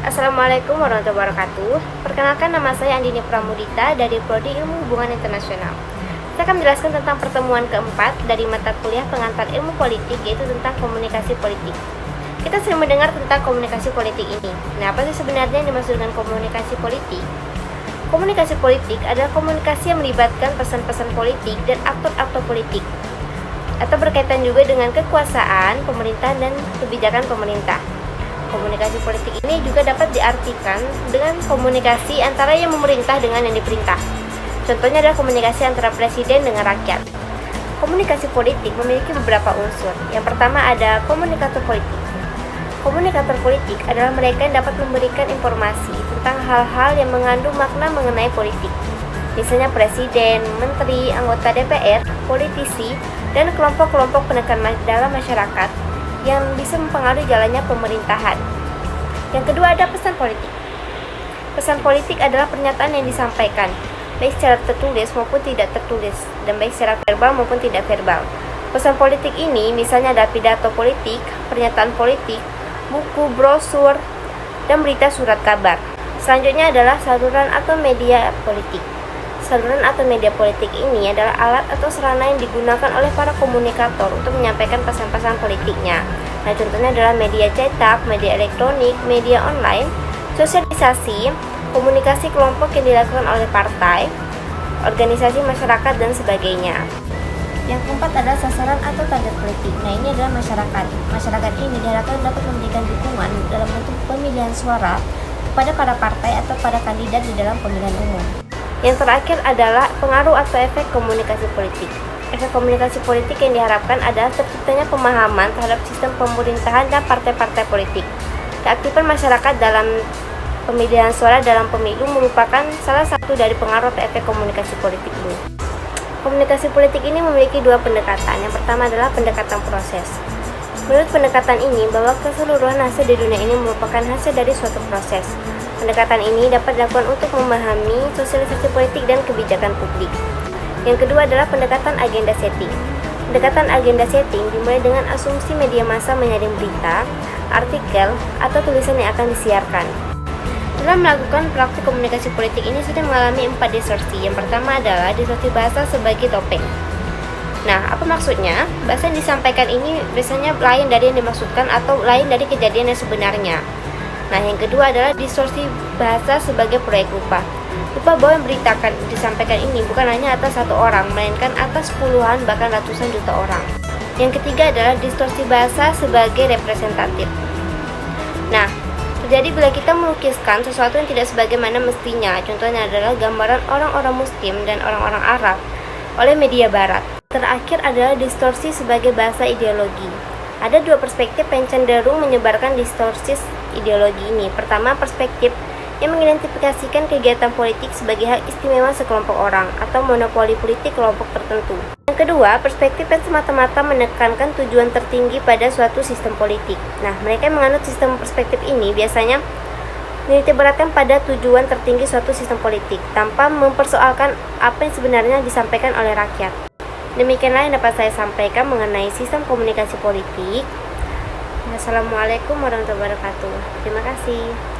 Assalamualaikum warahmatullahi wabarakatuh. Perkenalkan, nama saya Andini Pramudita dari Prodi Ilmu Hubungan Internasional. Saya akan menjelaskan tentang pertemuan keempat dari mata kuliah pengantar ilmu politik, yaitu tentang komunikasi politik. Kita sering mendengar tentang komunikasi politik ini. Nah, apa sih sebenarnya yang dimaksud dengan komunikasi politik? Komunikasi politik adalah komunikasi yang melibatkan pesan-pesan politik dan aktor-aktor politik, atau berkaitan juga dengan kekuasaan, pemerintahan, dan kebijakan pemerintah. Komunikasi politik ini juga dapat diartikan dengan komunikasi antara yang memerintah dengan yang diperintah. Contohnya adalah komunikasi antara presiden dengan rakyat. Komunikasi politik memiliki beberapa unsur. Yang pertama ada komunikator politik. Komunikator politik adalah mereka yang dapat memberikan informasi tentang hal-hal yang mengandung makna mengenai politik. Misalnya presiden, menteri, anggota DPR, politisi, dan kelompok-kelompok penekan dalam masyarakat yang bisa mempengaruhi jalannya pemerintahan. Yang kedua ada pesan politik. Pesan politik adalah pernyataan yang disampaikan, baik secara tertulis maupun tidak tertulis, dan baik secara verbal maupun tidak verbal. Pesan politik ini misalnya ada pidato politik, pernyataan politik, buku, brosur, dan berita surat kabar. Selanjutnya adalah saluran atau media politik. Saluran atau media politik ini adalah alat atau sarana yang digunakan oleh para komunikator untuk menyampaikan pesan-pesan politiknya. Nah, contohnya adalah media cetak, media elektronik, media online, sosialisasi, komunikasi kelompok yang dilakukan oleh partai, organisasi masyarakat, dan sebagainya. Yang keempat adalah sasaran atau target politik. Nah, ini adalah masyarakat. Masyarakat ini diharapkan dapat memberikan dukungan dalam bentuk pemilihan suara kepada para partai atau pada kandidat di dalam pemilihan umum. Yang terakhir adalah pengaruh atau efek komunikasi politik. Efek komunikasi politik yang diharapkan adalah terciptanya pemahaman terhadap sistem pemerintahan dan partai-partai politik. Keaktifan masyarakat dalam pemilihan suara dalam pemilu merupakan salah satu dari pengaruh atau efek komunikasi politik ini. Komunikasi politik ini memiliki dua pendekatan. Yang pertama adalah pendekatan proses. Menurut pendekatan ini, bahwa keseluruhan hasil di dunia ini merupakan hasil dari suatu proses. Pendekatan ini dapat dilakukan untuk memahami sosialisasi politik dan kebijakan publik. Yang kedua adalah pendekatan agenda setting. Pendekatan agenda setting dimulai dengan asumsi media massa menyaring berita, artikel, atau tulisan yang akan disiarkan. Dalam melakukan praktik komunikasi politik ini sudah mengalami 4 distorsi. Yang pertama adalah distorsi bahasa sebagai topeng. Nah, apa maksudnya? Bahasa yang disampaikan ini biasanya lain dari yang dimaksudkan atau lain dari kejadian yang sebenarnya. Nah, yang kedua adalah distorsi bahasa sebagai proyek rupa. Lupa bahwa yang disampaikan ini bukan hanya atas satu orang, melainkan atas puluhan bahkan ratusan juta orang. Yang ketiga adalah distorsi bahasa sebagai representatif. Nah, terjadi bila kita melukiskan sesuatu yang tidak sebagaimana mestinya. Contohnya adalah gambaran orang-orang Muslim dan orang-orang Arab oleh media Barat. Terakhir adalah distorsi sebagai bahasa ideologi. Ada dua perspektif yang cenderung menyebarkan distorsi ideologi ini. Pertama, perspektif yang mengidentifikasikan kegiatan politik sebagai hak istimewa sekelompok orang atau monopoli politik kelompok tertentu. Yang kedua, perspektif yang semata-mata menekankan tujuan tertinggi pada suatu sistem politik. Nah, mereka yang menganut sistem perspektif ini biasanya menitikberatkan pada tujuan tertinggi suatu sistem politik tanpa mempersoalkan apa yang sebenarnya disampaikan oleh rakyat. Demikianlah yang dapat saya sampaikan mengenai sistem komunikasi politik. Wassalamualaikum warahmatullahi wabarakatuh. Terima kasih.